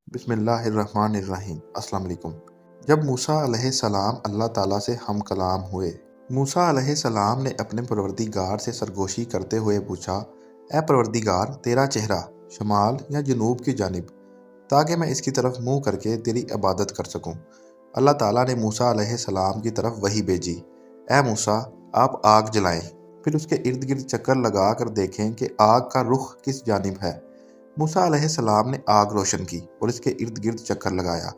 बिस्मिल्लाहिर्रहमानिर्रहीम। अस्सलाम वालेकुम। जब मूसा अलैहिस्सलाम अल्लाह ताला से हम कलाम हुए, मूसा अलैहिस्सलाम ने अपने परवरदिगार से सरगोशी करते हुए पूछा, ए परवरदिगार, तेरा चेहरा शमाल या जनूब की जानिब, ताकि मैं इसकी तरफ मुंह करके तेरी इबादत कर सकूं। अल्लाह ताला ने मूसा अलैहिस्सलाम की तरफ वही भेजी, ए मूसा, आप आग जलाएं, फिर उसके इर्द गिर्द चक्कर लगा कर देखें कि आग का रुख किस जानिब है। मूसा अलैहिस्सलाम ने आग रोशन की और इसके इर्द गिर्द चक्कर लगाया।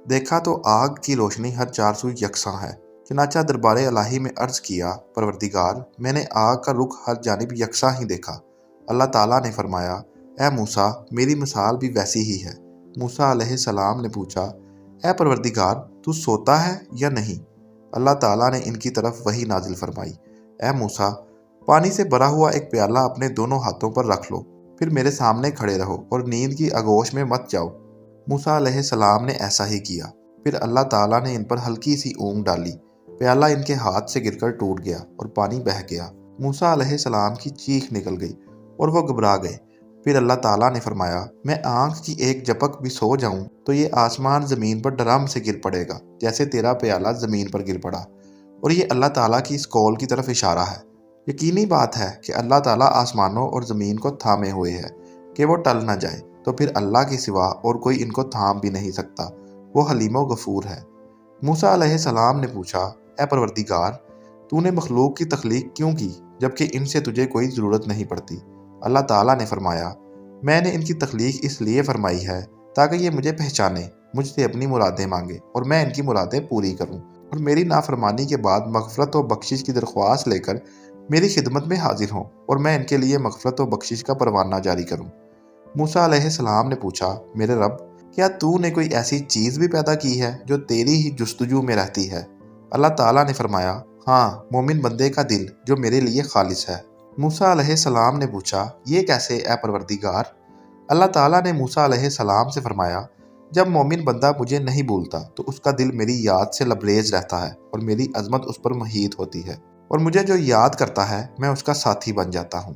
देखा तो आग की रोशनी हर चार सू यकसां है। चनाचा दरबारे इलाही में अर्ज किया, परवरदिगार, मैंने आग का रुख हर जानिब यकसां ही देखा। अल्लाह ताला ने फरमाया, ए मूसा, मेरी मिसाल भी वैसी ही है। मूसा अलैहिस्सलाम ने पूछा, ए परवरदिगार, तू सोता है या नहीं? अल्लाह ताला ने इनकी तरफ वही नाजिल फरमाई, ए मूसा, पानी से भरा हुआ एक प्याला अपने दोनों हाथों पर रख लो, फिर मेरे सामने खड़े रहो और नींद की आगोश में मत जाओ। मूसा अलैहिस्सलाम ने ऐसा ही किया। फिर अल्लाह ताला ने इन पर हल्की सी ऊँग डाली, प्याला इनके हाथ से गिरकर टूट गया और पानी बह गया। मूसा अलैहिस्सलाम की चीख निकल गई और वो घबरा गए। फिर अल्लाह ताला ने फरमाया, मैं आँख की एक झपक भी सो जाऊं तो ये आसमान ज़मीन पर डरम से गिर पड़ेगा, जैसे तेरा प्याला ज़मीन पर गिर पड़ा। और ये अल्लाह ताला की इस कौल की तरफ इशारा है। यकीनी बात है कि अल्लाह ताला आसमानों और ज़मीन को थामे हुए है कि वो टल ना जाए, तो फिर अल्लाह के सिवा और कोई इनको थाम भी नहीं सकता। वो हलीम गफूर है। मूसा अलैहिस्सलाम ने पूछा, ए परवरदिगार, तूने मखलूक की तख्लीक क्यों की जबकि इनसे तुझे कोई ज़रूरत नहीं पड़ती? अल्लाह ताला ने फरमाया, मैंने इनकी तख्लीक इसलिए फरमाई है ताकि ये मुझे पहचाने, मुझसे अपनी मुरादें मांगे और मैं इनकी मुरादें पूरी करूँ, और मेरी नाफरमानी के बाद मगफरत व बख्शिश की दरख्वास्त लेकर मेरी खिदमत में हाजिर हों और मैं इनके लिए मगफरत व बख्शिश का परवाना जारी करूं। मूसा अलैहिस्सलाम ने पूछा, मेरे रब, क्या तूने कोई ऐसी चीज़ भी पैदा की है जो तेरी ही जुस्तजू में रहती है? अल्लाह ताला ने फरमाया, हाँ, मोमिन बंदे का दिल जो मेरे लिए खालिस है। मूसा अलैहिस्सलाम ने पूछा, ये कैसे ए परवरदिगार? अल्लाह ताला ने मूसा अलैहिस्सलाम से फरमाया, जब मोमिन बंदा मुझे नहीं भूलता तो उसका दिल मेरी याद से लबरेज रहता है और मेरी अजमत उस पर मुहीत होती है, और मुझे जो याद करता है मैं उसका साथी बन जाता हूँ।